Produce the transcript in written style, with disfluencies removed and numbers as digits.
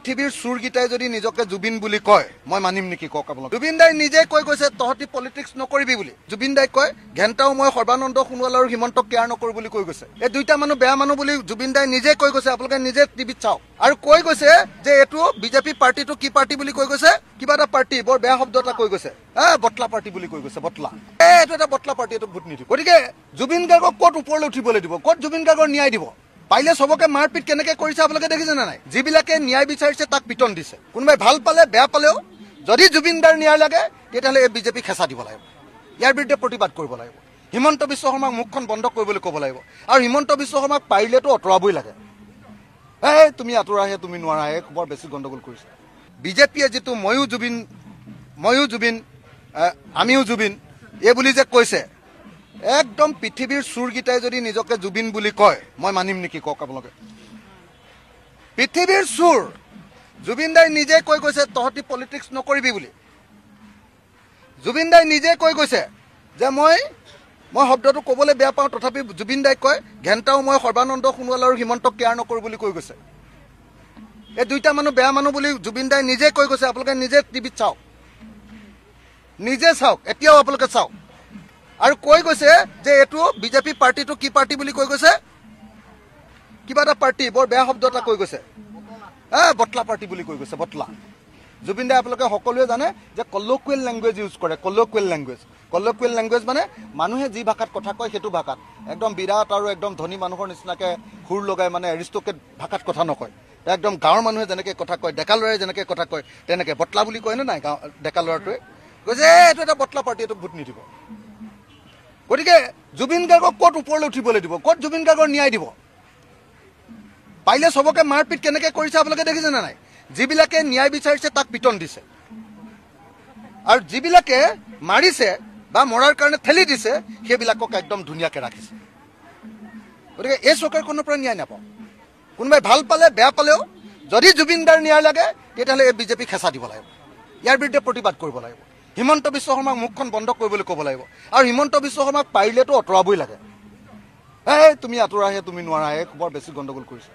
পৃথিৱীৰ চুৰগিটাই যদি নিজকে জুবিন বুলি কয় মই মানিম নেকি কক আপোনাক জুবিন দাই নিজে কৈ কৈছে তহতি পলিটিক্স নকৰিবি বুলি জুবিন দাই কয় ঘেণ্টাও মই সৰ্বানন্দ সোণোৱাল আৰু হিমন্তক কেয়াৰ নকৰো বুলি কৈ গৈছে এই দুইটা মানুহ বেয়া মানুহ বুলি জুবিন দাই নিজে কৈ গৈছে আপোনালোকে নিজে টিভিত চাওক আৰু কৈ গৈছে যে এটো বিজেপি পাৰ্টিটো কি পাৰ্টি বুলি কৈ গৈছে কিবা এটা পাৰ্টি বৰ বেয়া শব্দ এটা কৈ গৈছে বটলা পাৰ্টি বুলি কৈ গৈছে বটলা এটো এটা বটলা পাৰ্টি এটো ভোট নিদিব গতিকে জুবিন গাৰ্গক ক'ত ওপৰলৈ উঠিবলৈ দিব ক'ত জুবিন গাৰ্গৰ ন্যায় দিব পাইলে সবকে মাৰপিট কেনেকে কৰিছে আপোনালোকে দেখিছে না নাই যিবিলাকে ন্যায় বিচাৰিছে তাক পিটন দিছে কোনোবাই ভাল পালে বেয়া পালেও যদি জুবিন দাৰ ন্যায় লাগে তেতিয়াহ'লে এই বিজেপি খেঁচা দিব লাগিব ইয়াৰ বিৰুদ্ধে প্ৰতিবাদ কৰিব লাগিব হিমন্ত বিশ্ব শৰ্মাক মুখখন বন্ধ কৰিবলৈ ক'ব লাগিব আৰু হিমন্ত বিশ্ব শৰ্মাক পাৰিলেতো অতৰাবই লাগে তুমি আঁতৰাহে তুমি নোৱাৰাহে বৰ বেছি গণ্ডগোল কৰিছে বিজেপিয়ে যিটো ময়ো জুবিন আমিও জুবিন এই বুলি যে কৈছে একদম পৃথিৱীৰ চুৰগিটাই যদি নিজকে জুবিন বুলি কয় মই মানিম নেকি কক আপোনালোকে পৃথিৱীৰ চুৰ জুবিন দাই নিজে কৈ কৈছে তহতি পলিটিক্স নকৰিবি বুলি জুবিন দাই নিজে কৈ কৈছে যে মই শব্দটো ক'বলৈ বেয়া পাওঁ তথাপি জুবিন দাই কয় ঘেণ্টাও মই সৰ্বানন্দ সোণোৱাল আৰু হিমন্তক কেয়াৰ নকৰো বুলি কৈ গৈছে এই দুইটা মানুহ বেয়া মানুহ বুলি জুবিন দাই নিজে কৈ গৈছে আপোনালোকে নিজে টিভিত চাওক নিজে চাওক এতিয়াও আপোনালোকে চাওক আৰু কৈ গৈছে যে এটো বিজেপি পাৰ্টিটো কি পাৰ্টি বুলি কৈ গৈছে কিবা এটা পাৰ্টি বৰ বেয়া শব্দ এটা কৈ গৈছে বটলা পাৰ্টি বুলি কৈ গৈছে বটলা জুবিন দাই আপোনালোকে সকলোৱে জানে যে কলকুৱেল লেংগুৱেজ ইউজ কৰে কলকুৱেল লেংগুৱেজ মানে মানুহে যি ভাষাত কথা কয় সেইটো ভাষাত একদম বিৰাট আৰু একদম ধনী মানুহৰ নিচিনাকে সুৰ লগাই মানে এৰিষ্টকেট ভাষাত কথা নকয় একদম গাঁৱৰ মানুহে যেনেকে কথা কয় ডেকা ল'ৰাই যেনেকে কথা কয় তেনেকে বটলা বুলি কয় নে নাই ডেকা ল'ৰাটোৱে কৈছে এইটো এটা বটলা পাৰ্টি এইটো ভোট নিদিব গতিকে জুবিন গাৰ্গক ক'ত ওপৰলৈ উঠিবলৈ দিব ক'ত জুবিন গাৰ্গৰ ন্যায় দিব পাইলে সবকে মাৰপিট কেনেকে কৰিছে আপোনালোকে দেখিছে না নাই যিবিলাকে ন্যায় বিচাৰিছে তাক পিটন দিছে আৰু যিবিলাকে মাৰিছে বা মৰাৰ কাৰণে ঠেলি দিছে সেইবিলাকক একদম ধুনীয়াকে ৰাখিছে গতিকে এই চৰকাৰখনৰ পৰা ন্যায় নাপাওঁ কোনোবাই ভাল পালে বেয়া পালেও যদি জুবিন দাৰ ন্যায় লাগে তেতিয়াহ'লে এই বিজেপি খেঁচা দিব লাগিব ইয়াৰ বিৰুদ্ধে প্ৰতিবাদ কৰিব লাগিব হিমন্ত বিশ্ব শৰ্মাক মুখখন বন্ধ কৰিবলৈ ক'ব লাগিব আৰু হিমন্ত বিশ্ব শৰ্মাক পাৰিলেতো অতৰাবই লাগে তুমি আঁতৰাহে তুমি নোৱাৰাহে বৰ বেছি গণ্ডগোল কৰিছে